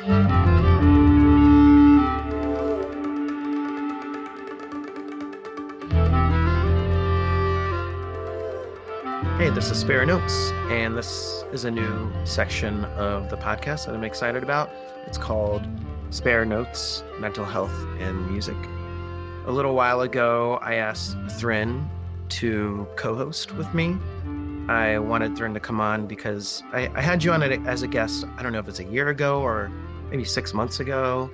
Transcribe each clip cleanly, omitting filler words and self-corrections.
Hey, this is Spare Notes, and this is a new section of the podcast that I'm excited about. It's called Spare Notes, Mental Health and Music. A little while ago, I asked Thrin to co-host with me. I wanted Thrin to come on because I had you on it as a guest, I don't know if it's a year ago or maybe 6 months ago,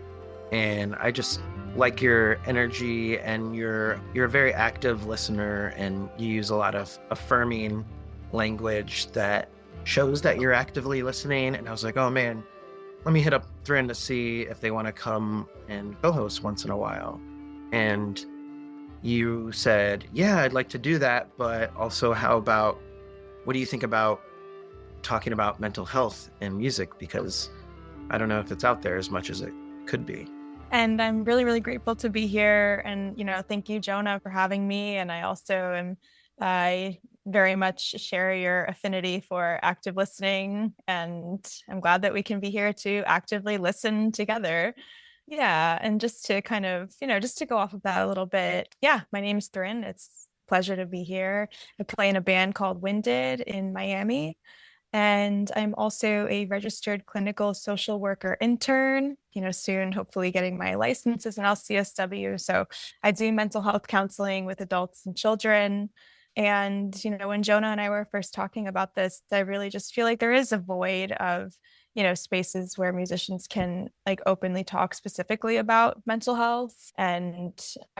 and I just like your energy, and you're a very active listener, and you use a lot of affirming language that shows that you're actively listening. And I was like, oh man, let me hit up Thrin to see if they want to come and co-host once in a while. And you said, yeah, I'd like to do that, but also what do you think about talking about mental health and music? Because I don't know if it's out there as much as it could be. And I'm really, really grateful to be here. And, thank you, Jonah, for having me. And I very much share your affinity for active listening. And I'm glad that we can be here to actively listen together. Yeah. And just to kind of, just to go off of that a little bit. Yeah. My name is Thrin. It's a pleasure to be here. I play in a band called Winded in Miami. And I'm also a registered clinical social worker intern, soon hopefully getting my license as an LCSW. So I do mental health counseling with adults and children. And, when Jonah and I were first talking about this, I really just feel like there is a void of, spaces where musicians can like openly talk specifically about mental health. And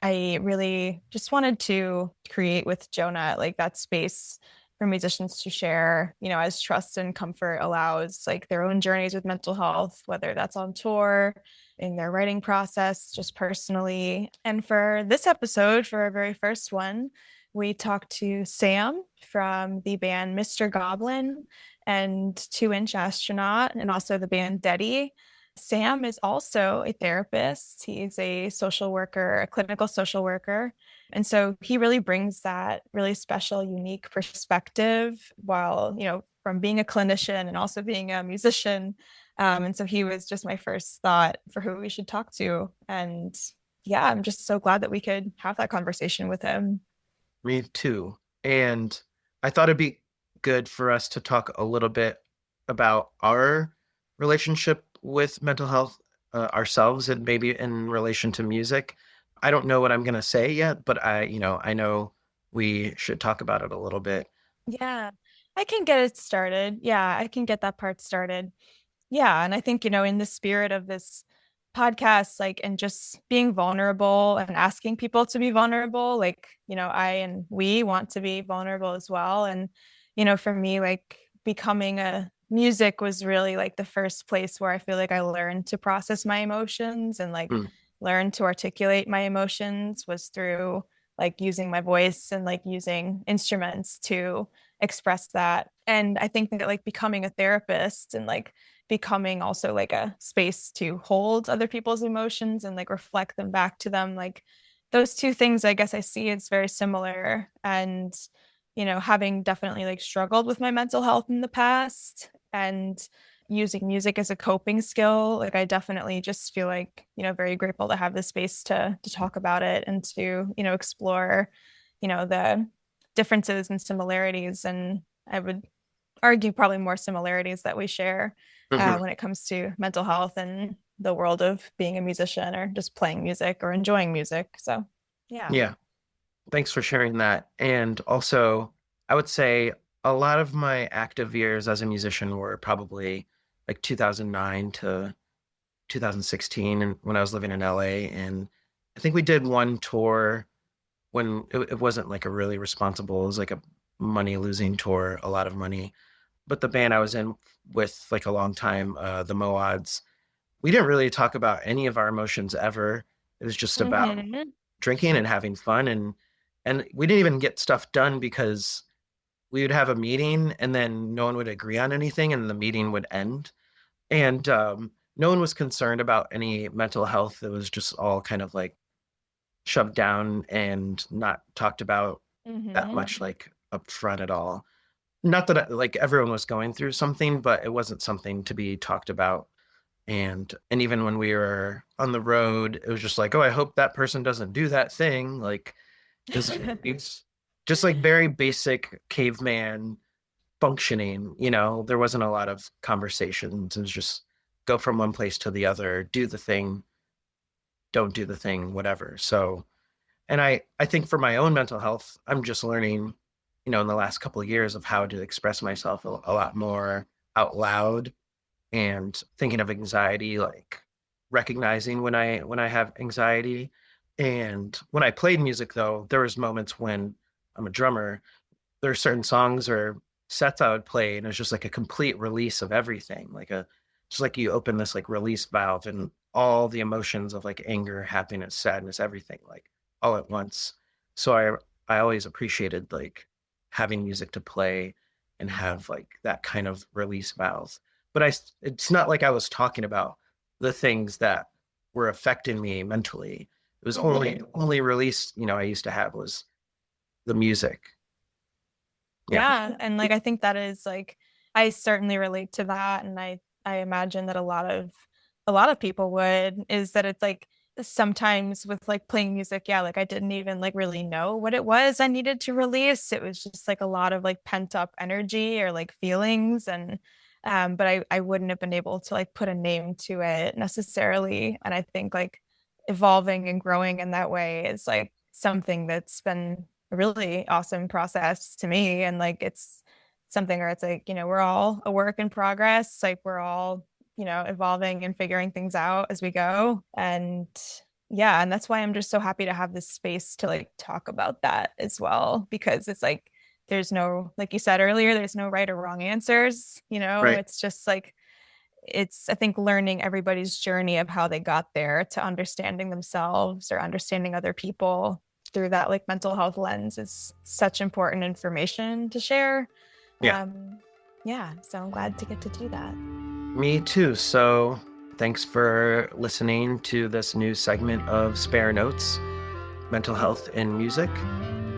I really just wanted to create with Jonah like that space for musicians to share, as trust and comfort allows, like their own journeys with mental health, whether that's on tour, in their writing process, just personally. And for this episode, for our very first one, we talked to Sam from the band Mr. Goblin and 2-Inch Astronaut, and also the band Deady. Sam is also a therapist. He's a social worker, a clinical social worker. And so he really brings that really special, unique perspective while, from being a clinician and also being a musician. And so he was just my first thought for who we should talk to. And yeah, I'm just so glad that we could have that conversation with him. Me too. And I thought it'd be good for us to talk a little bit about our relationship with mental health ourselves, and maybe in relation to music. I don't know what I'm going to say yet, but I know we should talk about it a little bit. Yeah, I can get it started. Yeah, I can get that part started. Yeah, and I think, in the spirit of this podcast, like, and just being vulnerable and asking people to be vulnerable, like, I and we want to be vulnerable as well. And, for me, like, becoming a music was really like the first place where I feel like I learned to process my emotions and like Mm. learn to articulate my emotions was through like using my voice and like using instruments to express that. And I think that like becoming a therapist and like becoming also like a space to hold other people's emotions and like reflect them back to them, like those two things I guess I see it's very similar. And having definitely like struggled with my mental health in the past and using music as a coping skill, like I definitely just feel like very grateful to have this space to talk about it and to explore the differences and similarities. And I would argue probably more similarities that we share Mhm. when it comes to mental health and the world of being a musician or just playing music or enjoying music. So yeah. Yeah. Thanks for sharing that. And also, I would say a lot of my active years as a musician were probably like 2009 to 2016, and when I was living in LA. And I think we did one tour when it wasn't like a really responsible, it was like a money losing tour, a lot of money. But the band I was in with like a long time, the Moads, we didn't really talk about any of our emotions ever. It was just about Mm-hmm. drinking and having fun, and we didn't even get stuff done because we would have a meeting and then no one would agree on anything and the meeting would end. And no one was concerned about any mental health. It was just all kind of like shoved down and not talked about that Mm-hmm. much, like up front at all. Not that like everyone was going through something, but it wasn't something to be talked about. And even when we were on the road, it was just like, oh, I hope that person doesn't do that thing. Like it's just like very basic caveman functioning, there wasn't a lot of conversations. It was just go from one place to the other, do the thing, don't do the thing, whatever. So, and I think for my own mental health, I'm just learning, in the last couple of years of how to express myself a lot more out loud, and thinking of anxiety, like recognizing when I have anxiety. And when I played music, though, there was moments when I'm a drummer, there are certain songs or sets I would play, and it's just like a complete release of everything, just like you open this like release valve, and all the emotions of like anger, happiness, sadness, everything like all at once. So I always appreciated like having music to play and have like that kind of release valve. But it's not like I was talking about the things that were affecting me mentally. It was only release, I used to have was the music. Yeah. Yeah, and like I think that is like I certainly relate to that, and I imagine that a lot of people would, is that it's like sometimes with like playing music, yeah, like I didn't even like really know what it was I needed to release. It was just like a lot of like pent up energy or like feelings, and but I wouldn't have been able to like put a name to it necessarily. And I think like evolving and growing in that way is like something that's been a really awesome process to me. And like it's something where it's like, we're all a work in progress. Like we're all, evolving and figuring things out as we go. And yeah, and that's why I'm just so happy to have this space to like talk about that as well, because it's like there's no, like you said earlier, there's no right or wrong answers. Right. It's just like it's, I think, learning everybody's journey of how they got there to understanding themselves or understanding other people through that like mental health lens is such important information to share. Yeah. Yeah, so I'm glad to get to do that. Me too. So thanks for listening to this new segment of Spare Notes, Mental Health in Music.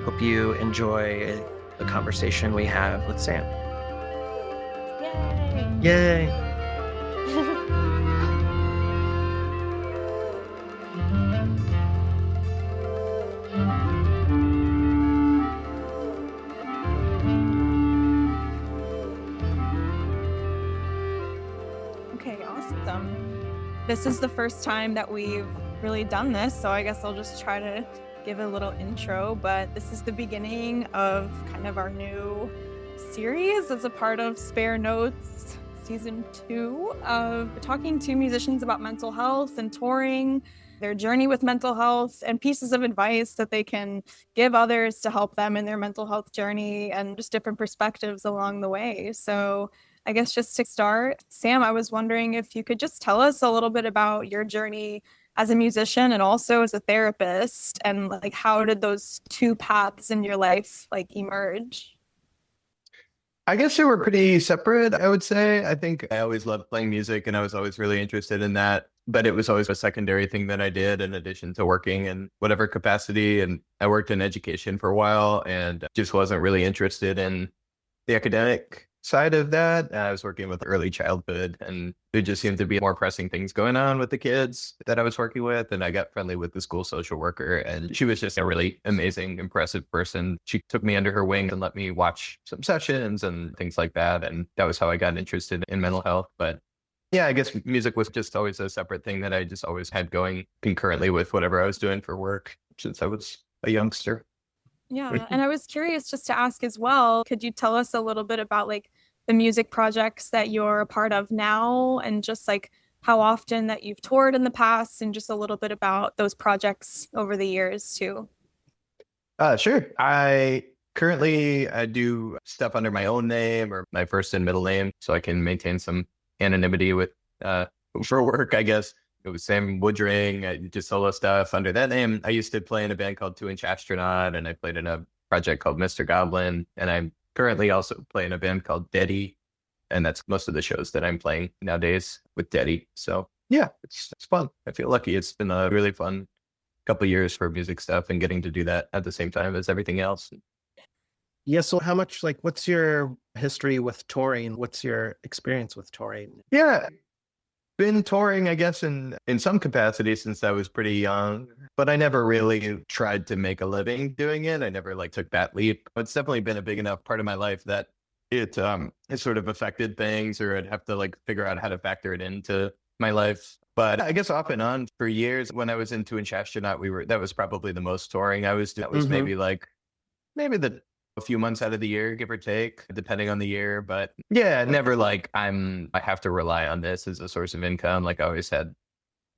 Hope you enjoy the conversation we have with Sam. Yay! Yay! Okay, awesome. This is the first time that we've really done this, so I guess I'll just try to give a little intro. But this is the beginning of kind of our new series as a part of Spare Notes season 2 of talking to musicians about mental health and touring, their journey with mental health, and pieces of advice that they can give others to help them in their mental health journey, and just different perspectives along the way. So I guess just to start, Sam, I was wondering if you could just tell us a little bit about your journey as a musician and also as a therapist, and like how did those two paths in your life like emerge? I guess they were pretty separate, I would say. I think I always loved playing music and I was always really interested in that. But it was always a secondary thing that I did in addition to working in whatever capacity. And I worked in education for a while and just wasn't really interested in the academic side of that. I was working with early childhood and there just seemed to be more pressing things going on with the kids that I was working with. And I got friendly with the school social worker and she was just a really amazing, impressive person. She took me under her wing and let me watch some sessions and things like that. And that was how I got interested in mental health. But yeah, I guess music was just always a separate thing that I just always had going concurrently with whatever I was doing for work since I was a youngster. Yeah, and I was curious just to ask as well, could you tell us a little bit about like the music projects that you're a part of now, and just like how often that you've toured in the past, and just a little bit about those projects over the years too? Sure. I do stuff under my own name or my first and middle name, so I can maintain some anonymity with for work, I guess. It was Sam Woodring. I did solo stuff under that name. I used to play in a band called Inch Astronaut, and I played in a project called Mr. Goblin. And I'm currently also playing a band called Deady, and that's most of the shows that I'm playing nowadays with Deady. So yeah, it's fun. I feel lucky. It's been a really fun couple of years for music stuff and getting to do that at the same time as everything else. Yeah. So how much, like, what's your history with touring? What's your experience with touring? Yeah, been touring, I guess, in some capacity since I was pretty young, but I never really tried to make a living doing it. I never like took that leap. It's definitely been a big enough part of my life that it sort of affected things, or I'd have to like figure out how to factor it into my life. But I guess off and on for years, when I was into Inch Astronaut, that was probably the most touring I was doing. That was maybe the a few months out of the year, give or take, depending on the year. But yeah, never like I have to rely on this as a source of income. Like I always had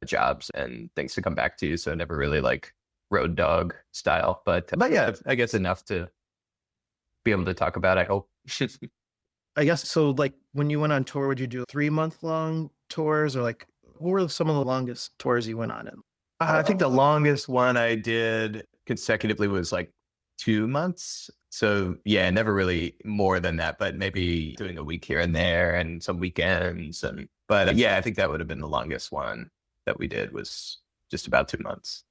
jobs and things to come back to, so never really like road dog style. But yeah, I guess enough to be able to talk about, I hope. I guess so. Like when you went on tour, would you do 3-month long tours, or like what were some of the longest tours you went on in? I think the longest one I did consecutively was like 2 months. So yeah, never really more than that, but maybe doing a week here and there and some weekends. But yeah, I think that would have been the longest one that we did, was just about 2 months.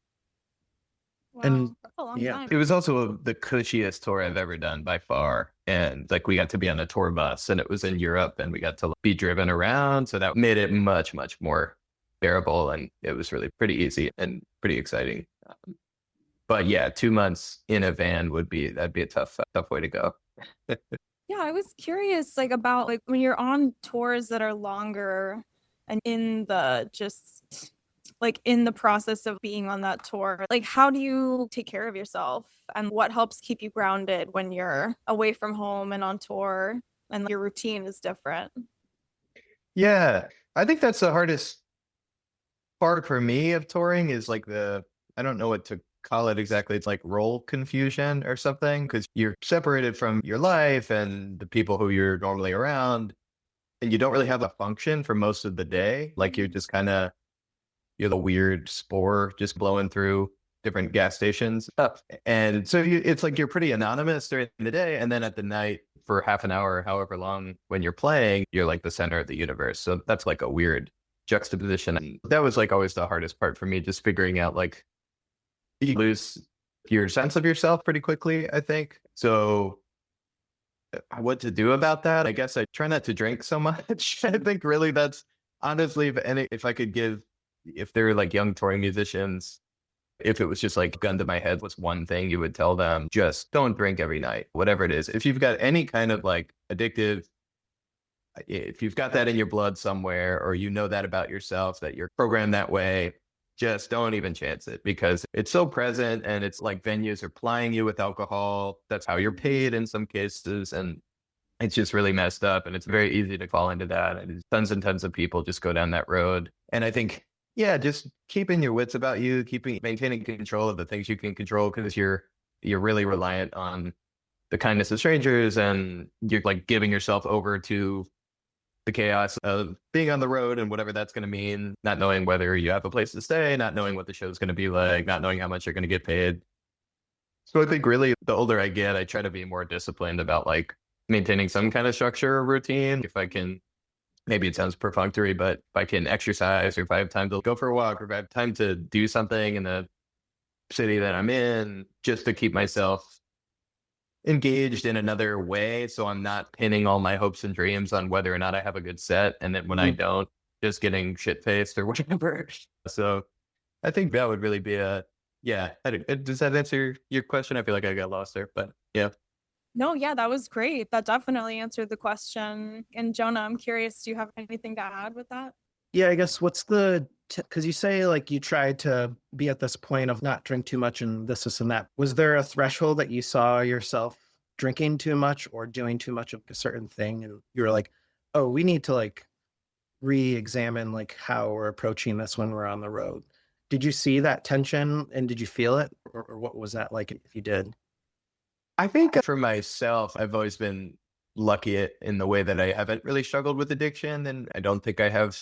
Wow, And that's a long yeah, time. It was also the cushiest tour I've ever done by far. And like we got to be on a tour bus, and it was in Europe, and we got to be driven around. So that made it much, much more bearable. And it was really pretty easy and pretty exciting. But yeah, 2 months in a van that'd be a tough way to go. Yeah, I was curious like about like when you're on tours that are longer and in the just like in the process of being on that tour, like how do you take care of yourself, and what helps keep you grounded when you're away from home and on tour and your routine is different? Yeah, I think that's the hardest part for me of touring, is like I don't know what to call it exactly. It's like role confusion or something, because you're separated from your life and the people who you're normally around, and you don't really have a function for most of the day. Like you're the weird spore just blowing through different gas stations. And so it's like you're pretty anonymous during the day. And then at the night, for half an hour, however long, when you're playing, you're like the center of the universe. So that's like a weird juxtaposition. And that was like always the hardest part for me, just figuring out like you lose your sense of yourself pretty quickly, I think. So what to do about that? I guess I try not to drink so much. I think really that's honestly, if I could give, if they're like young touring musicians, if it was just like gun to my head, what's one thing you would tell them? Just don't drink every night, whatever it is. If you've got any kind of like addictive, if you've got that in your blood somewhere, or you know that about yourself, that you're programmed that way, just don't even chance it, because it's so present, and it's like venues are plying you with alcohol. That's how you're paid in some cases. And it's just really messed up, and it's very easy to fall into that. And tons and tons of people just go down that road. And I think, yeah, just keeping your wits about you, maintaining control of the things you can control, because you're really reliant on the kindness of strangers, and you're like giving yourself over to the chaos of being on the road and whatever that's going to mean, not knowing whether you have a place to stay, not knowing what the show's going to be like, not knowing how much you're going to get paid. So I think really the older I get, I try to be more disciplined about like maintaining some kind of structure or routine. If I can, maybe it sounds perfunctory, but if I can exercise, or if I have time to go for a walk, or if I have time to do something in the city that I'm in, just to keep myself engaged in another way, so I'm not pinning all my hopes and dreams on whether or not I have a good set, and then when I don't, just getting shit-faced or whatever. So I think that would really be does that answer your question? I feel like I got lost there, but yeah. No, yeah, that was great. That definitely answered the question. And Jonah, I'm curious, do you have anything to add with that? Yeah, I guess what's because you say like you tried to be at this point of not drink too much and this and that. Was there a threshold that you saw yourself drinking too much or doing too much of a certain thing, and you were like, oh, we need to like re-examine like how we're approaching this when we're on the road? Did you see that tension, and did you feel it, or what was that like if you did? I think for myself, I've always been lucky in the way that I haven't really struggled with addiction, and I don't think I have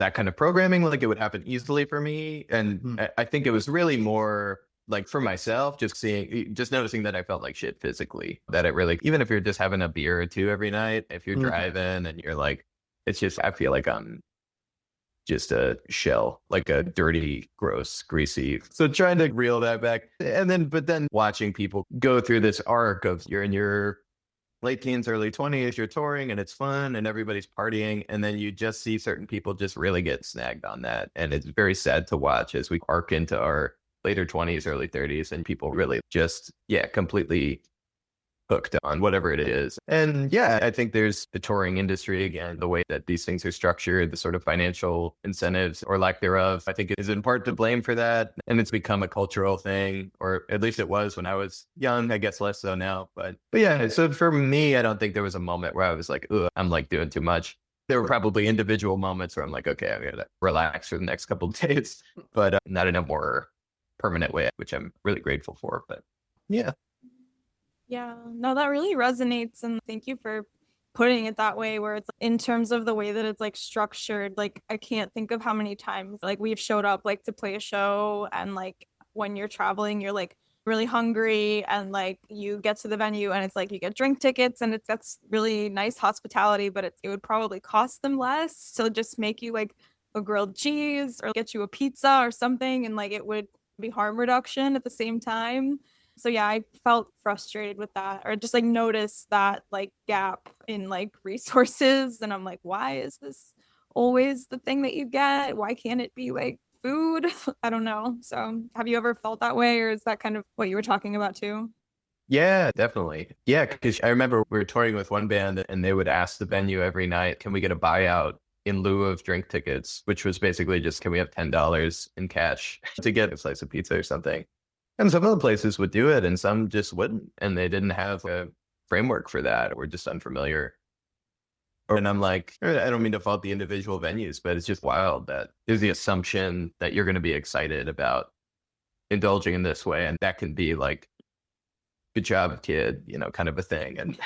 that kind of programming. Like it would happen easily for me. And I think it was really more like for myself, just noticing that I felt like shit physically, that it really, even if you're just having a beer or two every night, if you're driving and you're like, it's just, I feel like I'm just a shell, like a dirty, gross, greasy. So trying to reel that back. But then watching people go through this arc of you're in your late teens, early 20s, you're touring and it's fun and everybody's partying. And then you just see certain people just really get snagged on that. And it's very sad to watch as we arc into our later 20s, early 30s, and people really just, yeah, completely hooked on whatever it is. And yeah, I think there's the touring industry again, the way that these things are structured, the sort of financial incentives or lack thereof, I think is in part to blame for that. And it's become a cultural thing, or at least it was when I was young, I guess less so now. But yeah, so for me, I don't think there was a moment where I was like, oh, I'm like doing too much. There were probably individual moments where I'm like, okay, I'm going to relax for the next couple of days, but not in a more permanent way, which I'm really grateful for. But yeah. Yeah, no, that really resonates. And thank you for putting it that way, where it's in terms of the way that it's like structured. Like, I can't think of how many times like we've showed up like to play a show, and like when you're traveling, you're like really hungry, and like you get to the venue and it's like you get drink tickets, and that's really nice hospitality, but it would probably cost them less to just make you like a grilled cheese or get you a pizza or something, and like it would be harm reduction at the same time. So yeah, I felt frustrated with that, or just like noticed that like gap in like resources. And I'm like, why is this always the thing that you get? Why can't it be like food? I don't know. So have you ever felt that way, or is that kind of what you were talking about too? Yeah, definitely. Yeah, because I remember we were touring with one band and they would ask the venue every night, can we get a buyout in lieu of drink tickets, which was basically just, can we have $10 in cash to get a slice of pizza or something? And some of the places would do it and some just wouldn't. And they didn't have a framework for that or just unfamiliar. And I'm like, I don't mean to fault the individual venues, but it's just wild that there's the assumption that you're going to be excited about indulging in this way. And that can be like, good job, kid, kind of a thing. And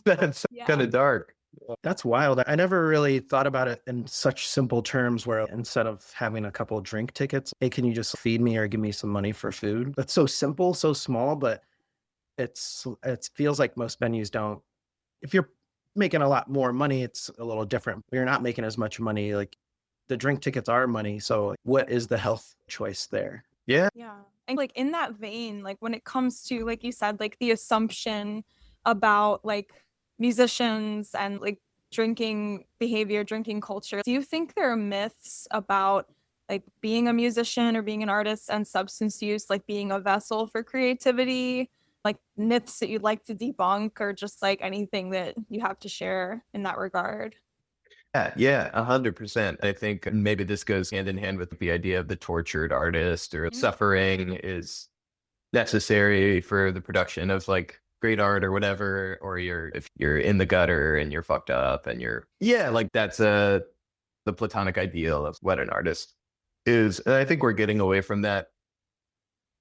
that's kind of dark. That's wild. I never really thought about it in such simple terms where instead of having a couple drink tickets, hey, can you just feed me or give me some money for food? That's so simple, so small, but it feels like most venues don't. If you're making a lot more money, it's a little different. You're not making as much money. Like the drink tickets are money. So what is the health choice there? Yeah. Yeah. And like in that vein, like when it comes to, like you said, like the assumption about like musicians and like drinking behavior, drinking culture, do you think there are myths about like being a musician or being an artist and substance use, like being a vessel for creativity, like myths that you'd like to debunk, or just like anything that you have to share in that regard? Yeah, 100%. I think maybe this goes hand in hand with the idea of the tortured artist or suffering is necessary for the production of like great art or whatever, or if you're in the gutter and you're fucked up and like that's the platonic ideal of what an artist is. And I think we're getting away from that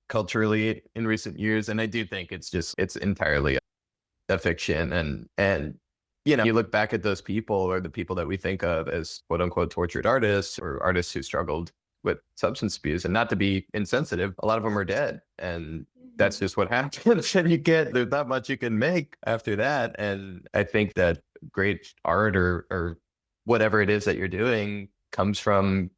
culturally in recent years. And I do think it's entirely a fiction. And you look back at those people or the people that we think of as quote unquote tortured artists or artists who struggled with substance abuse, and not to be insensitive, a lot of them are dead. And that's just what happens. And there's not much you can make after that. And I think that great art or whatever it is that you're doing comes from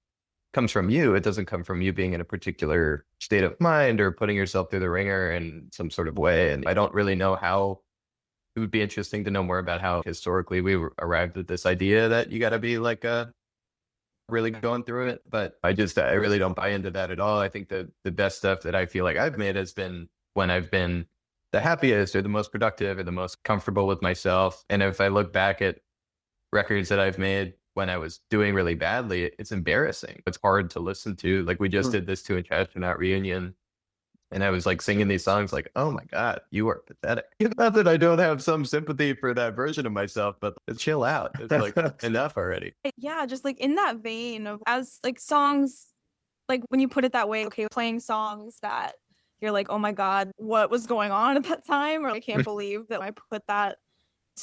you. It doesn't come from you being in a particular state of mind or putting yourself through the ringer in some sort of way. And I don't really know how. It would be interesting to know more about how historically we arrived at this idea that you got to be like really going through it. But I really don't buy into that at all. I think that the best stuff that I feel like I've made has been when I've been the happiest or the most productive or the most comfortable with myself. And if I look back at records that I've made when I was doing really badly, it's embarrassing. It's hard to listen to. Like we just did this Inch Astronaut reunion. And I was like singing these songs like, oh my God, you are pathetic. Not that I don't have some sympathy for that version of myself, but chill out. It's like enough already. Yeah, just like in that vein of as like songs, like when you put it that way, okay, playing songs that you're like, oh my God, what was going on at that time? Or I can't believe that I put that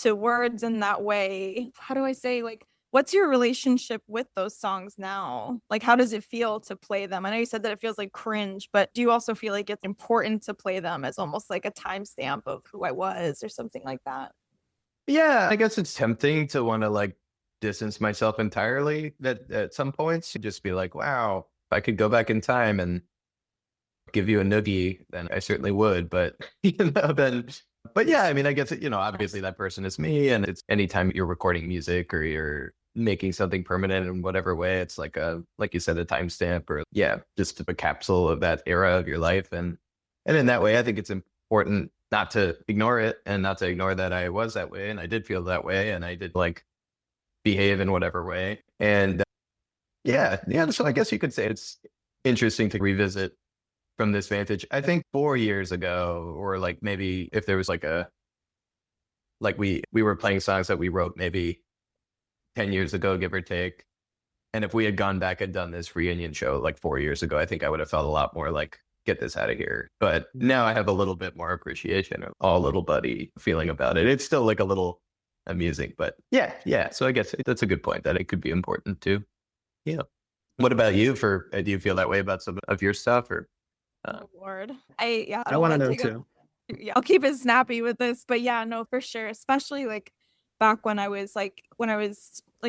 to words in that way. How do I say, like, what's your relationship with those songs now? Like, how does it feel to play them? I know you said that it feels like cringe, but do you also feel like it's important to play them as almost like a timestamp of who I was or something like that? Yeah, I guess it's tempting to want to like distance myself entirely at some points to just be like, wow, if I could go back in time and give you a noogie, then I certainly would. But then But yeah, I mean, I guess, obviously that person is me. And it's anytime you're recording music or you're making something permanent in whatever way, it's like you said, a timestamp or yeah, just a capsule of that era of your life. And in that way, I think it's important not to ignore it and not to ignore that I was that way and I did feel that way and I did like behave in whatever way. And yeah. So I guess you could say it's interesting to revisit from this vantage. I think 4 years ago, or like maybe if there was like we were playing songs that we wrote maybe 10 years ago, give or take. And if we had gone back and done this reunion show like 4 years ago, I think I would have felt a lot more like, get this out of here. But now I have a little bit more appreciation of all little buddy feeling about it. It's still like a little amusing, but yeah. So I guess that's a good point that it could be important too. Yeah. What about you? Do you feel that way about some of your stuff or? Oh, Lord. I I don't want to want know to take too. yeah, I'll keep it snappy with this, but yeah, no, for sure. Especially like back when I was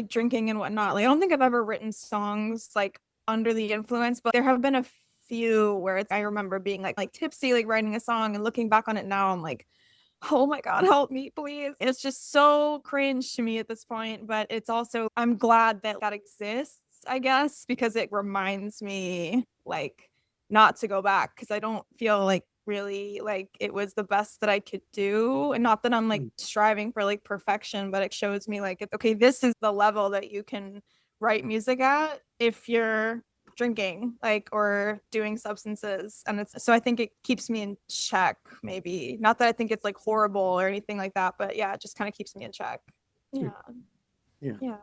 drinking and whatnot. Like I don't think I've ever written songs like under the influence, but there have been a few where I remember being like tipsy, like writing a song and looking back on it now, I'm like, oh my God, help me, please. It's just so cringe to me at this point, but it's also, I'm glad that that exists, I guess, because it reminds me like not to go back because I don't feel like really like it was the best that I could do. And not that I'm like striving for like perfection, but it shows me like, okay, this is the level that you can write music at if you're drinking like or doing substances. And it's so I think it keeps me in check, maybe. Not that I think it's like horrible or anything like that, but yeah, it just kind of keeps me in check. Yeah. Yeah.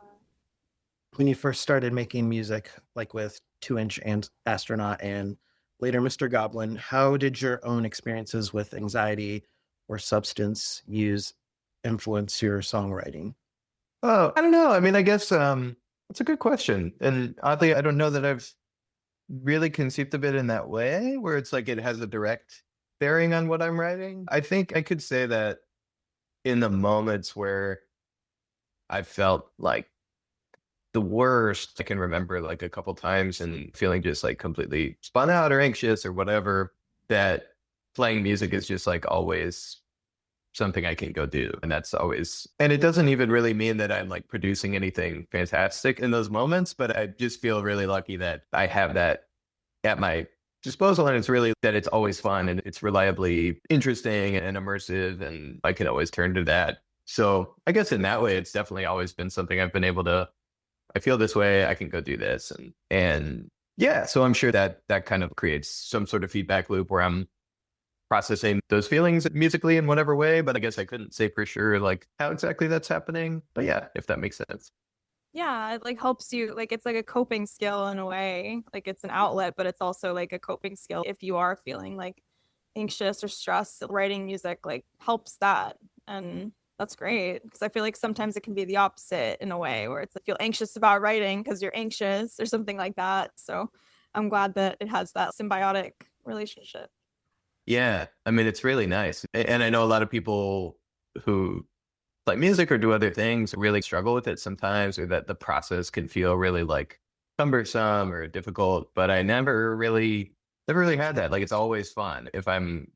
When you first started making music, like with 2 Inch and Astronaut and later Mr. Goblin, how did your own experiences with anxiety or substance use influence your songwriting? Oh, I don't know. I mean, I guess it's a good question. And oddly, I don't know that I've really conceived of it in that way, where it's like it has a direct bearing on what I'm writing. I think I could say that in the moments where I felt like the worst, I can remember like a couple times and feeling just like completely spun out or anxious or whatever, that playing music is just like always something I can go do. And that's always, and it doesn't even really mean that I'm like producing anything fantastic in those moments, but I just feel really lucky that I have that at my disposal. And it's really that it's always fun and it's reliably interesting and immersive. And I can always turn to that. So I guess in that way, it's definitely always been something I've been able to, I feel this way, I can go do this. And yeah, so I'm sure that that kind of creates some sort of feedback loop where I'm processing those feelings musically in whatever way, but I guess I couldn't say for sure like how exactly that's happening. But yeah, if that makes sense. Yeah, it like helps you, like it's like a coping skill in a way. Like it's an outlet, but it's also like a coping skill. If you are feeling like anxious or stressed, writing music like helps that. And that's great because I feel like sometimes it can be the opposite in a way where it's like feel anxious about writing because you're anxious or something like that. So I'm glad that it has that symbiotic relationship. Yeah, I mean, it's really nice. And I know a lot of people who play music or do other things really struggle with it sometimes, or that the process can feel really like cumbersome or difficult. But I never really had that. Like it's always fun. If I'm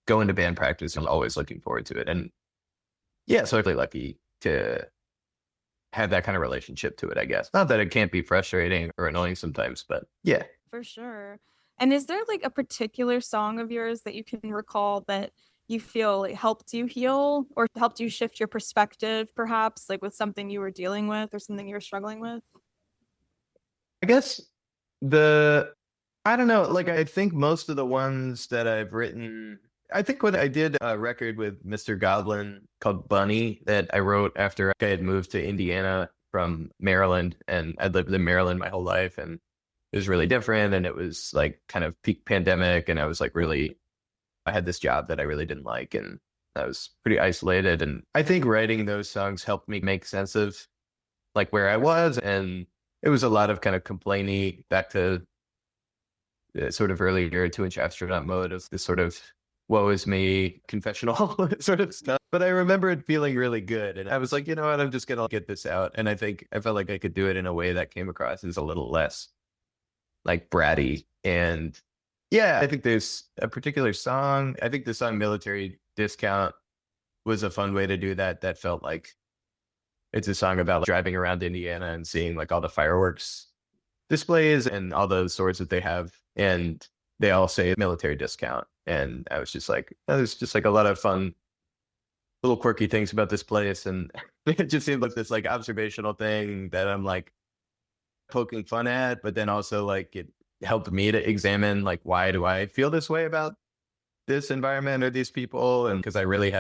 going to band practice, I'm always looking forward to it. And yeah, so I'm really lucky to have that kind of relationship to it, I guess. Not that it can't be frustrating or annoying sometimes, but yeah. For sure. And is there like a particular song of yours that you can recall that you feel like helped you heal or helped you shift your perspective, perhaps, like with something you were dealing with or something you were struggling with? I guess I don't know, like I think most of the ones that I've written, I think when I did a record with Mr. Goblin called Bunny that I wrote after I had moved to Indiana from Maryland, and I'd lived in Maryland my whole life, and it was really different, and it was like kind of peak pandemic, and I was like really, I had this job that I really didn't like, and I was pretty isolated, and I think writing those songs helped me make sense of like where I was, and it was a lot of kind of complainy back to the sort of earlier 2 Inch Astronaut mode of this sort of woe is me confessional sort of stuff. But I remember it feeling really good. And I was like, you know what, I'm just going to get this out. And I think I felt like I could do it in a way that came across as a little less like bratty. And yeah, I think there's a particular song. I think the song Military Discount was a fun way to do that. That felt like it's a song about driving around Indiana and seeing like all the fireworks displays and all those stores that they have. And they all say military discount. And I was just like, there's just like a lot of fun little quirky things about this place. And it just seemed like this like observational thing that I'm like poking fun at, but then also like it helped me to examine like, why do I feel this way about this environment or these people? And because I really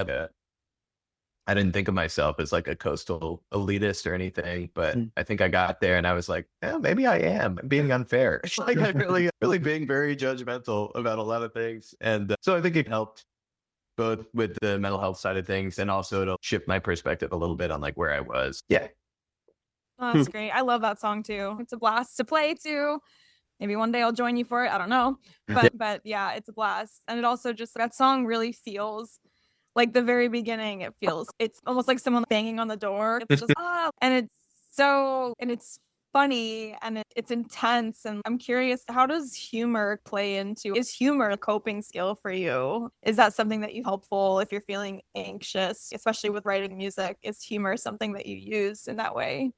I didn't think of myself as like a coastal elitist or anything, but I think I got there and I was like, yeah, maybe I am being unfair. Like I'm really being very judgmental about a lot of things. And so I think it helped both with the mental health side of things and also to shift my perspective a little bit on like where I was. Yeah. Oh, that's great. I love that song too. It's a blast to play too. Maybe one day I'll join you for it. I don't know. But yeah, it's a blast. And it also just, that song really feels like the very beginning. It's almost like someone banging on the door. It's just, and it's funny and it's intense. And I'm curious, how does humor is humor a coping skill for you? Is that something that you helpful if you're feeling anxious, especially with writing music? Is humor something that you use in that way?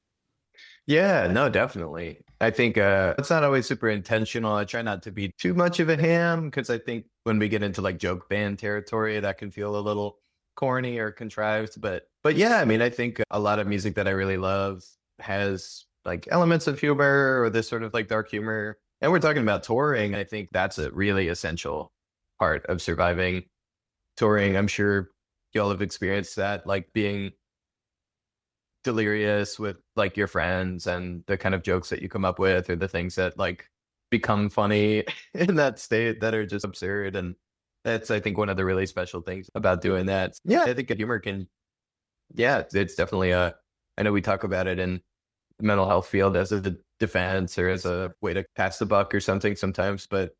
Yeah, no, definitely. I think it's not always super intentional. I try not to be too much of a ham because I think when we get into like joke band territory, that can feel a little corny or contrived. But yeah, I mean, I think a lot of music that I really love has like elements of humor or this sort of like dark humor. And we're talking about touring. I think that's a really essential part of surviving touring. I'm sure y'all have experienced that, like being delirious with like your friends and the kind of jokes that you come up with or the things that like become funny in that state that are just absurd. And that's, I think, one of the really special things about doing that. Yeah, I think humor can, yeah, it's definitely I know we talk about it in the mental health field as a defense or as a way to pass the buck or something sometimes, but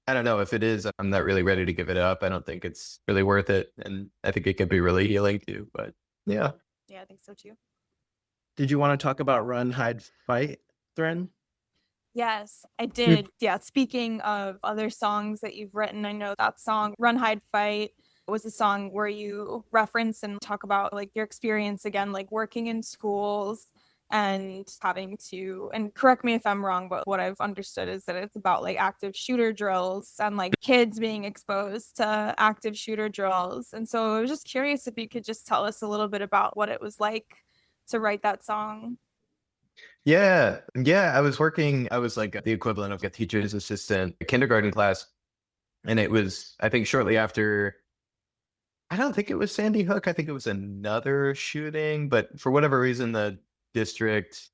I don't know if it is, I'm not really ready to give it up. I don't think it's really worth it. And I think it can be really healing too, but yeah. Yeah, I think so too. Did you want to talk about Run, Hide, Fight, Thrin? Yes, I did. Yeah, speaking of other songs that you've written, I know that song, Run, Hide, Fight, was a song where you reference and talk about like your experience again, like working in schools and having to, and correct me if I'm wrong, but what I've understood is that it's about like active shooter drills and like kids being exposed to active shooter drills. And so I was just curious if you could just tell us a little bit about what it was like to write that song. Yeah. I was like the equivalent of a teacher's assistant, a kindergarten class. And it was, I think, shortly after, I don't think it was Sandy Hook. I think it was another shooting, but for whatever reason, the district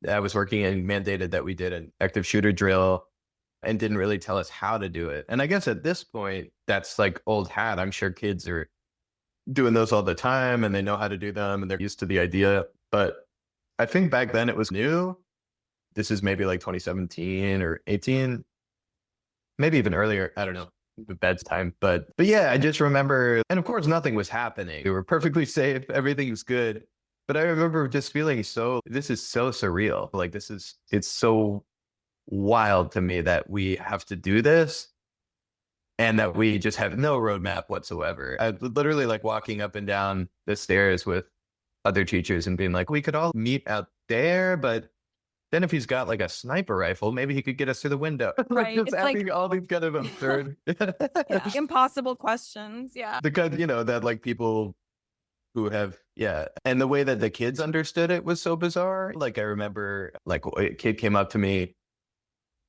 I was working in mandated that we did an active shooter drill and didn't really tell us how to do it. And I guess at this point, that's like old hat. I'm sure kids are doing those all the time and they know how to do them and they're used to the idea. But I think back then it was new. This is maybe like 2017 or 18, maybe even earlier. I don't know, bedtime. But yeah, I just remember, and of course, nothing was happening. We were perfectly safe. Everything was good. But I remember just feeling this is so surreal. Like it's so wild to me that we have to do this and that we just have no roadmap whatsoever. I literally like walking up and down the stairs with other teachers and being like, we could all meet out there, but then if he's got like a sniper rifle, maybe he could get us through the window. Right. Just asking all these kind of absurd, Impossible questions. Yeah. the kind, that like people who have, yeah. And the way that the kids understood it was so bizarre. Like I remember like a kid came up to me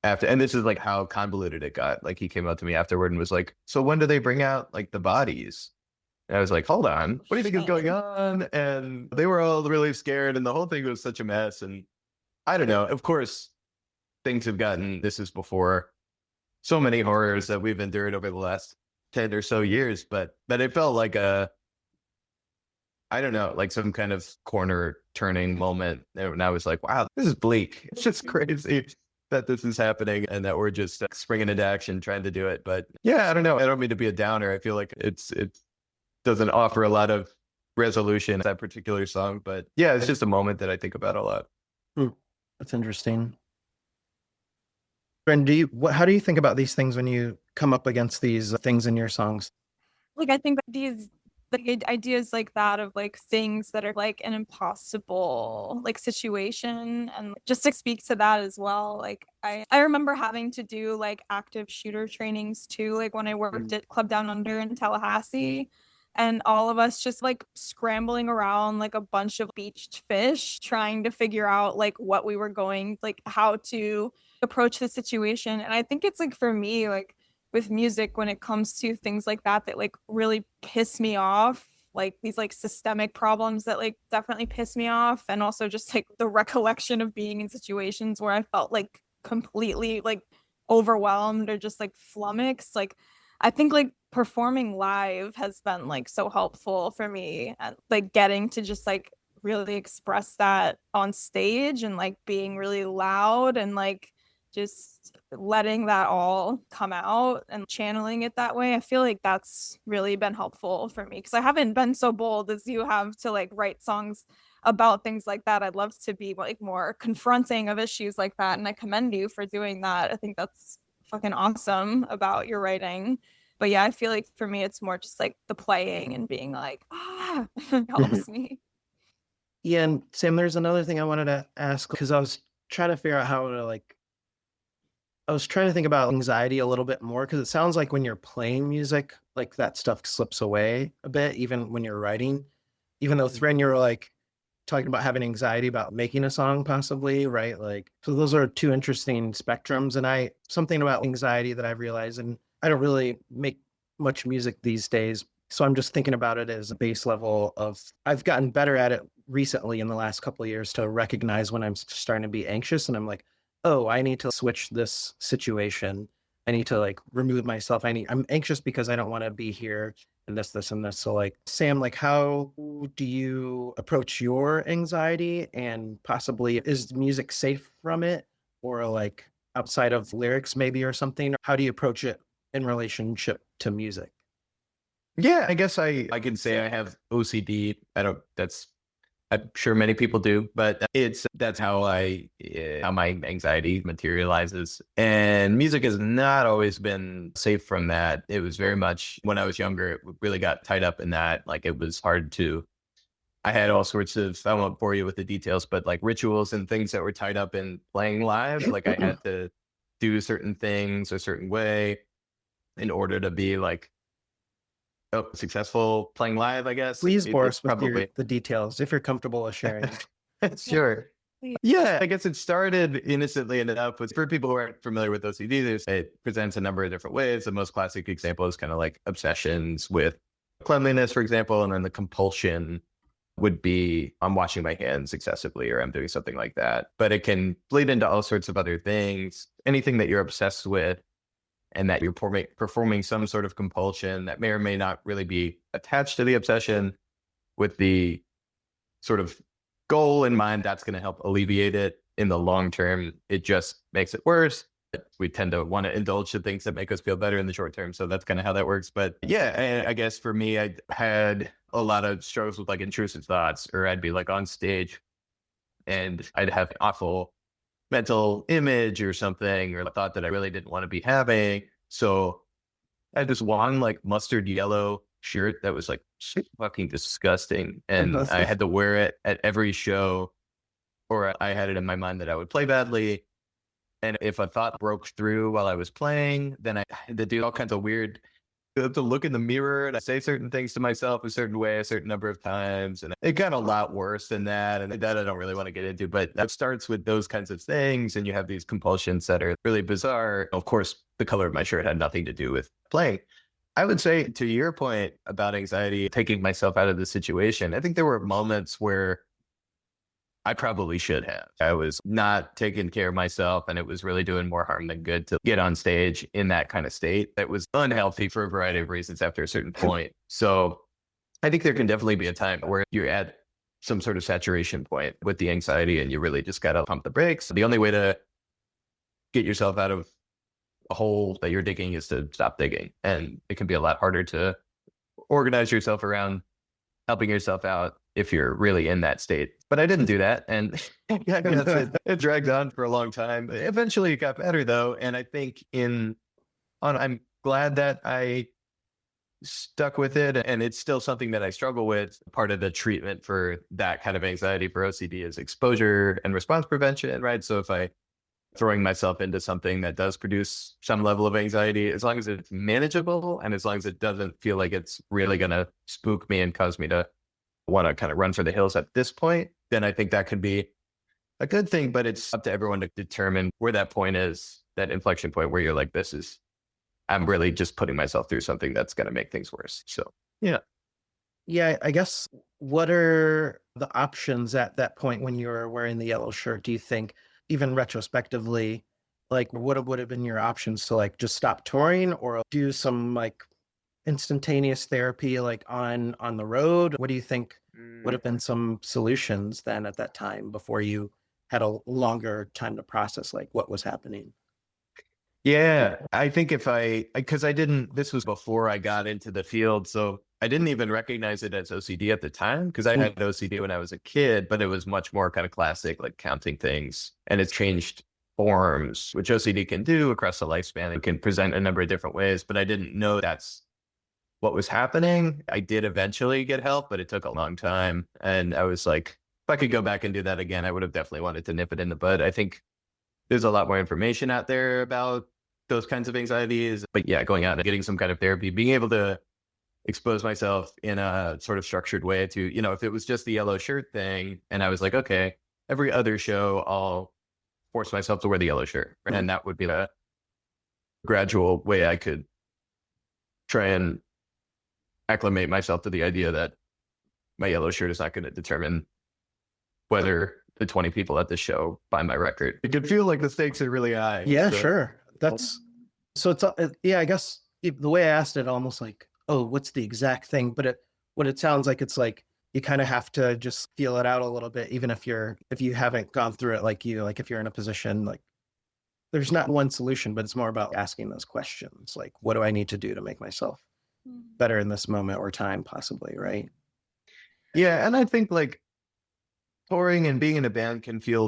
after, and this is like how convoluted it got. Like he came up to me afterward and was like, so when do they bring out like the bodies? And I was like, hold on, what do you think is going on? And they were all really scared and the whole thing was such a mess. And I don't know, of course, things have gotten, this is before so many horrors that we've endured over the last 10 or so years, but it felt like I don't know, like some kind of corner turning moment. And I was like, wow, this is bleak. It's just crazy that this is happening and that we're just springing into action trying to do it. But yeah, I don't know. I don't mean to be a downer. I feel like it doesn't offer a lot of resolution, that particular song. But yeah, it's just a moment that I think about a lot. That's interesting. And how do you think about these things when you come up against these things in your songs? Like I think that these like ideas like that of like things that are like an impossible like situation, and just to speak to that as well, like I remember having to do like active shooter trainings too, like when I worked at Club Down Under in Tallahassee, and all of us just like scrambling around like a bunch of beached fish trying to figure out like what we were going, like how to approach the situation. And I think it's like for me, like with music, when it comes to things like that like really piss me off, like these like systemic problems that like definitely piss me off, and also just like the recollection of being in situations where I felt like completely like overwhelmed or just like flummoxed, like I think like performing live has been like so helpful for me, and like getting to just like really express that on stage and like being really loud and like just letting that all come out and channeling it that way. I feel like that's really been helpful for me because I haven't been so bold as you have to like write songs about things like that. I'd love to be like more confronting of issues like that, and I commend you for doing that. I think that's fucking awesome about your writing. But yeah, I feel like for me it's more just like the playing and being like helps me. Yeah, and Sam, there's another thing I wanted to ask because I was trying to figure out how to like I was trying to think about anxiety a little bit more because it sounds like when you're playing music, like that stuff slips away a bit, even when you're writing. Even though Thrin, you're like talking about having anxiety about making a song, possibly, right? Like, so those are two interesting spectrums. And something about anxiety that I've realized, and I don't really make much music these days. So I'm just thinking about it as a base level of, I've gotten better at it recently in the last couple of years to recognize when I'm starting to be anxious and I'm like, oh, I need to switch this situation. I need to like remove myself. I'm anxious because I don't want to be here and this and this. So like Sam, like how do you approach your anxiety, and possibly is music safe from it, or like outside of lyrics maybe or something? How do you approach it in relationship to music? Yeah, I guess I can say I have OCD. I'm sure many people do, but that's how how my anxiety materializes. And music has not always been safe from that. It was very much when I was younger, it really got tied up in that. Like it was hard I had all sorts of, I won't bore you with the details, but like rituals and things that were tied up in playing live. Like I had to do certain things a certain way in order to be like, successful playing live, I guess. Please bore us with probably the details if you're comfortable with sharing. Sure. Yeah, I guess it started innocently enough. With for people who aren't familiar with OCD, it presents a number of different ways. The most classic example is kind of like obsessions with cleanliness, for example, and then the compulsion would be I'm washing my hands excessively or I'm doing something like that. But it can bleed into all sorts of other things. Anything that you're obsessed with and that you're performing some sort of compulsion that may or may not really be attached to the obsession with the sort of goal in mind, that's going to help alleviate it in the long term. It just makes it worse. We tend to want to indulge in things that make us feel better in the short term. So that's kind of how that works. But yeah, I guess for me, I had a lot of struggles with like intrusive thoughts, or I'd be like on stage and I'd have awful mental image or something, or a thought that I really didn't want to be having. So I had this one like mustard yellow shirt that was like fucking disgusting. And I had to wear it at every show, or I had it in my mind that I would play badly. And if a thought broke through while I was playing, then I had to do all kinds of weird, I have to look in the mirror and I say certain things to myself a certain way a certain number of times. And it got a lot worse than that. And that I don't really want to get into, but that starts with those kinds of things. And you have these compulsions that are really bizarre. Of course, the color of my shirt had nothing to do with playing. I would say to your point about anxiety, taking myself out of the situation, I think there were moments where I probably should have. I was not taking care of myself, and it was really doing more harm than good to get on stage in that kind of state. That was unhealthy for a variety of reasons after a certain point. So I think there can definitely be a time where you're at some sort of saturation point with the anxiety and you really just got to pump the brakes. The only way to get yourself out of a hole that you're digging is to stop digging. And it can be a lot harder to organize yourself around helping yourself out if you're really in that state. But I didn't do that. And yeah, it dragged on for a long time. Eventually it got better though. And I think I'm glad that I stuck with it, and it's still something that I struggle with. Part of the treatment for that kind of anxiety for OCD is exposure and response prevention, right? So if I throwing myself into something that does produce some level of anxiety, as long as it's manageable and as long as it doesn't feel like it's really going to spook me and cause me to want to kind of run for the hills at this point, then I think that could be a good thing. But it's up to everyone to determine where that point is, that inflection point where you're like, I'm really just putting myself through something that's going to make things worse. So, yeah. Yeah, I guess what are the options at that point when you were wearing the yellow shirt? Do you think, even retrospectively, like what would have been your options to like just stop touring or do some like instantaneous therapy like on the road? What do you think would have been some solutions then at that time before you had a longer time to process like what was happening? Yeah, I think because this was before I got into the field, so I didn't even recognize it as OCD at the time because I had OCD when I was a kid, but it was much more kind of classic, like counting things, and it's changed forms, which OCD can do across the lifespan. It can present a number of different ways, but I didn't know that's what was happening. I did eventually get help, but it took a long time, and I was like, if I could go back and do that again, I would have definitely wanted to nip it in the bud. I think there's a lot more information out there about those kinds of anxieties. But yeah, going out and getting some kind of therapy, being able to expose myself in a sort of structured way to, if it was just the yellow shirt thing and I was like, okay, every other show, I'll force myself to wear the yellow shirt. And that would be the gradual way I could try and acclimate myself to the idea that my yellow shirt is not going to determine whether the 20 people at the show buy my record. It could feel like the stakes are really high. Yeah, sure. I guess the way I asked it, almost like, oh, what's the exact thing? But what it sounds like, it's like you kind of have to just feel it out a little bit, even if you haven't gone through it like if you're in a position like there's not one solution, but it's more about asking those questions. Like, what do I need to do to make myself better in this moment or time, possibly, right? Yeah, and I think like touring and being in a band can feel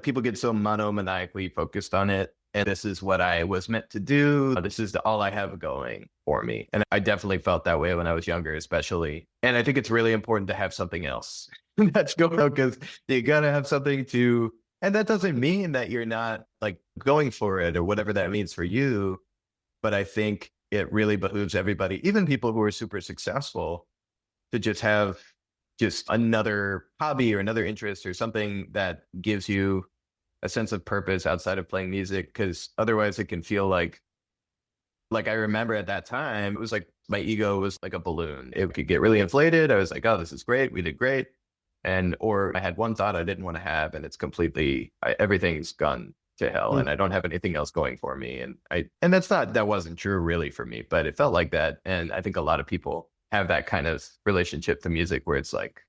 people get so monomaniacally focused on it. And this is what I was meant to do. This is all I have going for me. And I definitely felt that way when I was younger, especially. And I think it's really important to have something else that's going on because you got to have something to, and that doesn't mean that you're not like going for it or whatever that means for you. But I think it really behooves everybody, even people who are super successful, to just have just another hobby or another interest or something that gives you a sense of purpose outside of playing music, because otherwise it can feel like I remember at that time, it was like my ego was like a balloon. It could get really inflated. I was like, oh, this is great. We did great. Or I had one thought I didn't want to have, and it's everything's gone to hell and I don't have anything else going for me. And that wasn't true really for me, but it felt like that. And I think a lot of people have that kind of relationship to music where it's like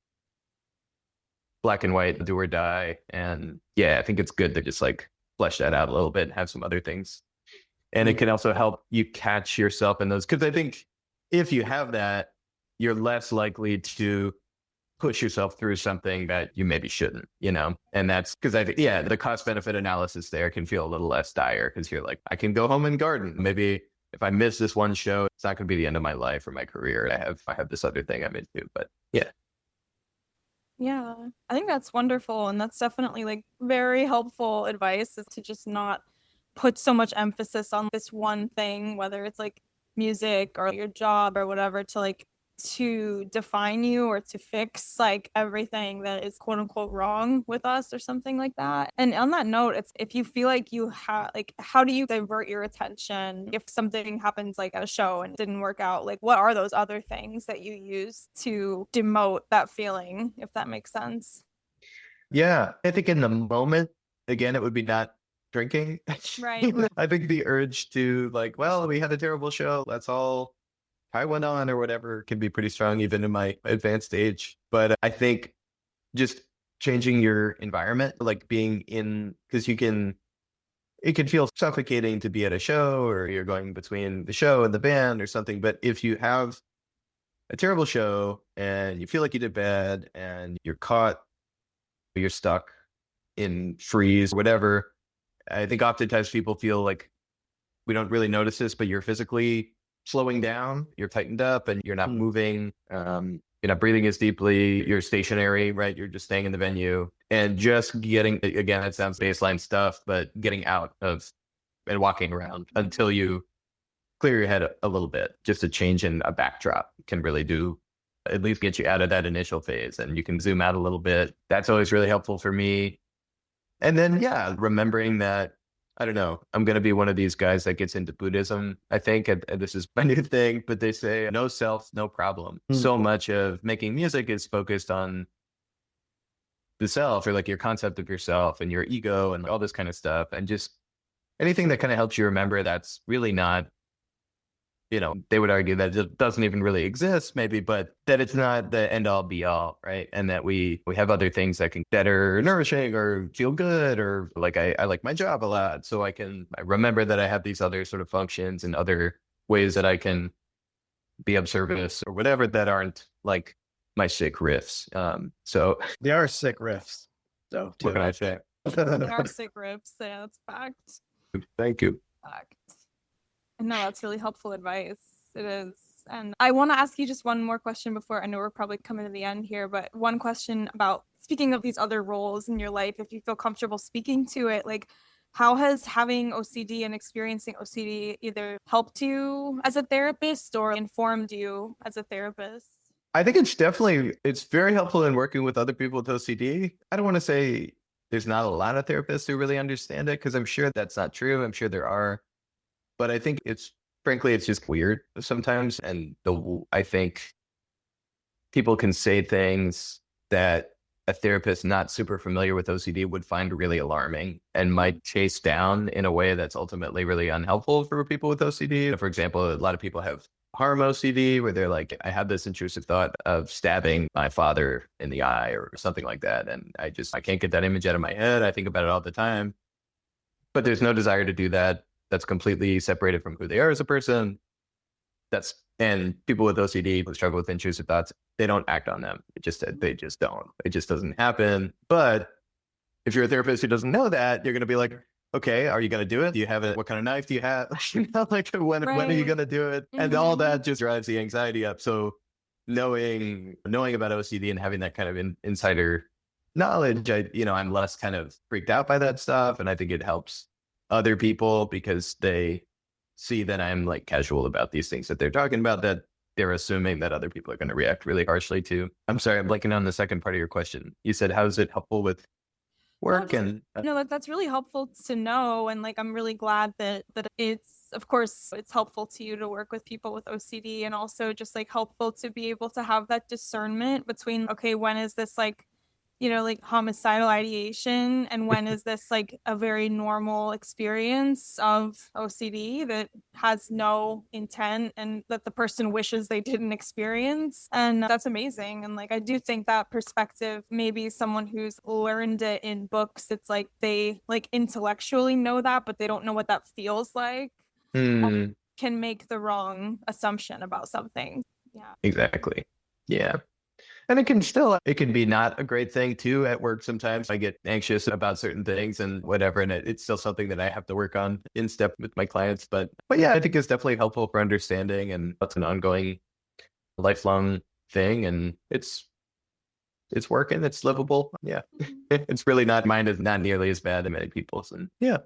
black and white, do or die. And yeah, I think it's good to just like flesh that out a little bit and have some other things. And it can also help you catch yourself in those. Because I think if you have that, you're less likely to push yourself through something that you maybe shouldn't, And that's because the cost benefit analysis there can feel a little less dire because you're like, I can go home and garden. Maybe if I miss this one show, it's not going to be the end of my life or my career. I have this other thing I'm into, but yeah. Yeah, I think that's wonderful. And that's definitely like very helpful advice, is to just not put so much emphasis on this one thing, whether it's like music or your job or whatever, to define you or to fix like everything that is quote unquote wrong with us or something like that. And on that note, it's if you feel like you have like, how do you divert your attention if something happens like at a show and it didn't work out? Like, what are those other things that you use to demote that feeling, if that makes sense? Yeah, I think in the moment, again, it would be not drinking. Right. I think the urge to like, well, we had a terrible show, let's all I went on or whatever can be pretty strong even in my advanced age. But I think just changing your environment, like being in, because it can feel suffocating to be at a show or you're going between the show and the band or something. But if you have a terrible show and you feel like you did bad and you're stuck in freeze, whatever, I think oftentimes people feel like we don't really notice this, but you're physically slowing down, you're tightened up, and you're not moving. You're not breathing as deeply. You're stationary, right? You're just staying in the venue and just getting, again, it sounds baseline stuff, but getting out of and walking around until you clear your head a little bit. Just a change in a backdrop can really do, at least get you out of that initial phase, and you can zoom out a little bit. That's always really helpful for me. And then, yeah, remembering that, I don't know, I'm going to be one of these guys that gets into Buddhism, I think, and this is my new thing, but they say no self, no problem. So much of making music is focused on the self, or like your concept of yourself and your ego and all this kind of stuff. And just anything that kind of helps you remember that's really not, they would argue that it doesn't even really exist maybe, but that it's not the end all be all, right? And that we have other things that can better nourishing or feel good, or like I like my job a lot. So I remember that I have these other sort of functions and other ways that I can be of service or whatever that aren't like my sick riffs. So They are sick riffs, though. what can I say? They are sick rips. Yeah, that's fact. Thank you. Fact. No, that's really helpful advice. It is. And I want to ask you just one more question before, I know we're probably coming to the end here, but one question about speaking of these other roles in your life, if you feel comfortable speaking to it, like how has having OCD and experiencing OCD either helped you as a therapist or informed you as a therapist? I think it's very helpful in working with other people with OCD. I don't want to say there's not a lot of therapists who really understand it, because I'm sure that's not true. I'm sure there are. But I think frankly, it's just weird sometimes. And I think people can say things that a therapist not super familiar with OCD would find really alarming and might chase down in a way that's ultimately really unhelpful for people with OCD. For example, a lot of people have harm OCD, where they're like, I have this intrusive thought of stabbing my father in the eye or something like that. And I can't get that image out of my head. I think about it all the time, but there's no desire to do that. That's completely separated from who they are as a person. And people with OCD who struggle with intrusive thoughts, they don't act on them. They just don't. It just doesn't happen. But if you're a therapist who doesn't know that, you're going to be like, okay, are you going to do it? Do you have it? What kind of knife do you have? Like when are you going to do it? And all that just drives the anxiety up. So knowing about OCD and having that kind of insider knowledge, I'm less kind of freaked out by that stuff. And I think it helps other people because they see that I'm like casual about these things that they're talking about, that they're assuming that other people are going to react really harshly to. I'm sorry, I'm blanking on the second part of your question. You said, how is it helpful with work? That's really helpful to know. And like, I'm really glad that it's, of course, it's helpful to you to work with people with OCD, and also just like helpful to be able to have that discernment between, okay, when is this like, like homicidal ideation, and when is this like a very normal experience of OCD that has no intent and that the person wishes they didn't experience. And that's amazing. And like, I do think that perspective, maybe someone who's learned it in books, it's like they like intellectually know that, but they don't know what that feels like, can make the wrong assumption about something. Yeah, exactly. Yeah. And it can be not a great thing too at work. Sometimes I get anxious about certain things and whatever, and it's still something that I have to work on in step with my clients. But yeah, I think it's definitely helpful for understanding, and that's an ongoing, lifelong thing. And it's working. It's livable. Yeah, it's really not. Mine is not nearly as bad as many people's. And yeah.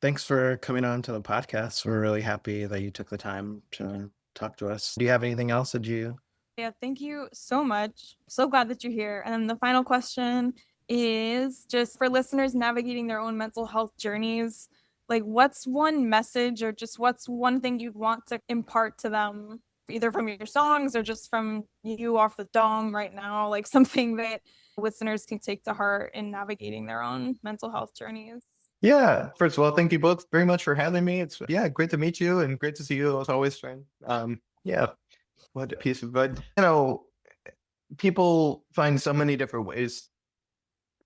Thanks for coming on to the podcast. We're really happy that you took the time to talk to us. Do you have anything else that you? Yeah, thank you so much. So glad that you're here. And then the final question is just for listeners navigating their own mental health journeys, like what's one message or just what's one thing you'd want to impart to them, either from your songs or just from you off the dome right now, like something that listeners can take to heart in navigating their own mental health journeys? Yeah. First of all, thank you both very much for having me. It's great to meet you and great to see you as always, friend. Yeah. What a piece of advice. People find so many different ways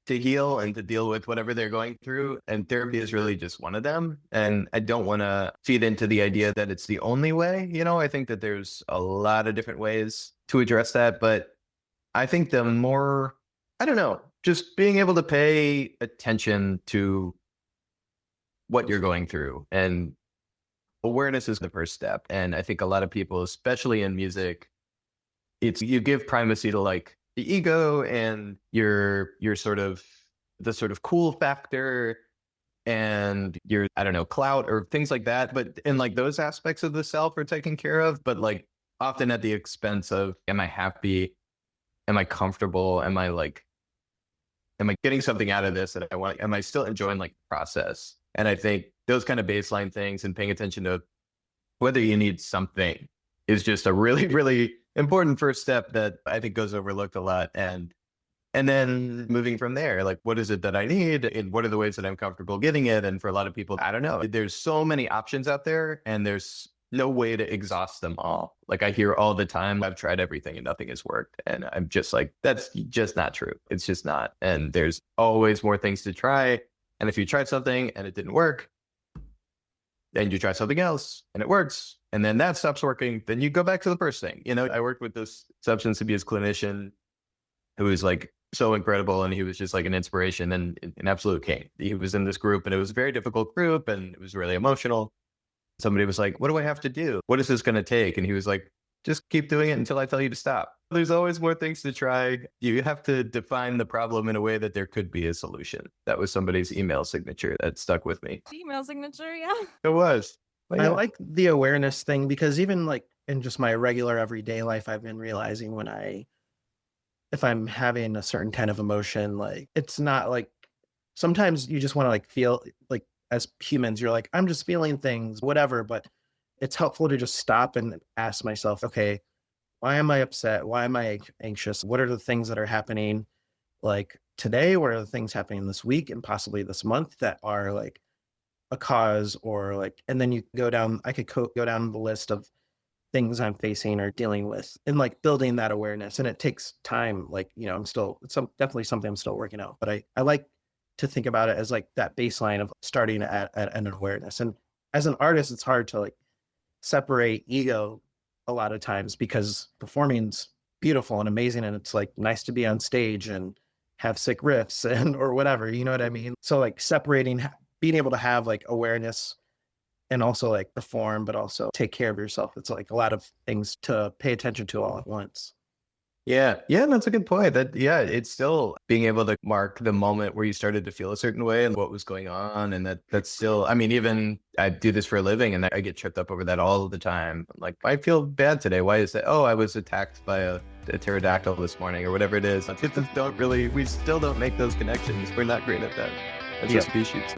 to heal and to deal with whatever they're going through. And therapy is really just one of them. And I don't want to feed into the idea that it's the only way. I think that there's a lot of different ways to address that. But I think the more, just being able to pay attention to what you're going through and awareness is the first step. And I think a lot of people, especially in music, it's you give primacy to like the ego and your sort of the sort of cool factor and your, I don't know, clout or things like that. But in like those aspects of the self are taken care of, but like often at the expense of, am I happy? Am I comfortable? Am I getting something out of this that I want? Am I still enjoying like the process? And I think those kind of baseline things and paying attention to whether you need something is just a really, really important first step that I think goes overlooked a lot. And then moving from there, like, what is it that I need? And what are the ways that I'm comfortable getting it? And for a lot of people, I don't know. There's so many options out there and there's no way to exhaust them all. Like I hear all the time, I've tried everything and nothing has worked. And I'm just like, that's just not true. It's just not. And there's always more things to try. And if you tried something and it didn't work, then you try something else and it works. And then that stops working. Then you go back to the first thing. You know, I worked with this substance abuse clinician who was like so incredible. And he was just like an inspiration and an absolute king. He was in this group and it was a very difficult group and it was really emotional. Somebody was like, what do I have to do? What is this going to take? And he was like, just keep doing it until I tell you to stop. There's always more things to try. You have to define the problem in a way that there could be a solution. That was somebody's email signature that stuck with me. Email signature, yeah. It was. But I yeah. like the awareness thing because even like in just my regular everyday life, I've been realizing if I'm having a certain kind of emotion, like it's not like sometimes you just want to like feel like as humans, you're like, I'm just feeling things, whatever. But it's helpful to just stop and ask myself, okay, why am I upset? Why am I anxious? What are the things that are happening like today? What are the things happening this week and possibly this month that are like a cause or like, and then you go down, I could go down the list of things I'm facing or dealing with and like building that awareness. And it takes time. Like, you know, it's definitely something I'm still working out, but I like to think about it as like that baseline of starting at an awareness. And as an artist, it's hard to like separate ego a lot of times because performing's beautiful and amazing. And it's like nice to be on stage and have sick riffs and, or whatever, you know what I mean? So like separating, being able to have like awareness and also like perform, but also take care of yourself. It's like a lot of things to pay attention to all at once. Yeah, that's a good point. It's still being able to mark the moment where you started to feel a certain way and what was going on. And that's still, I mean, even I do this for a living and I get tripped up over that all the time. Like, I feel bad today. Why is that? Oh, I was attacked by a pterodactyl this morning or whatever it is. We still don't make those connections. We're not great at that as a species.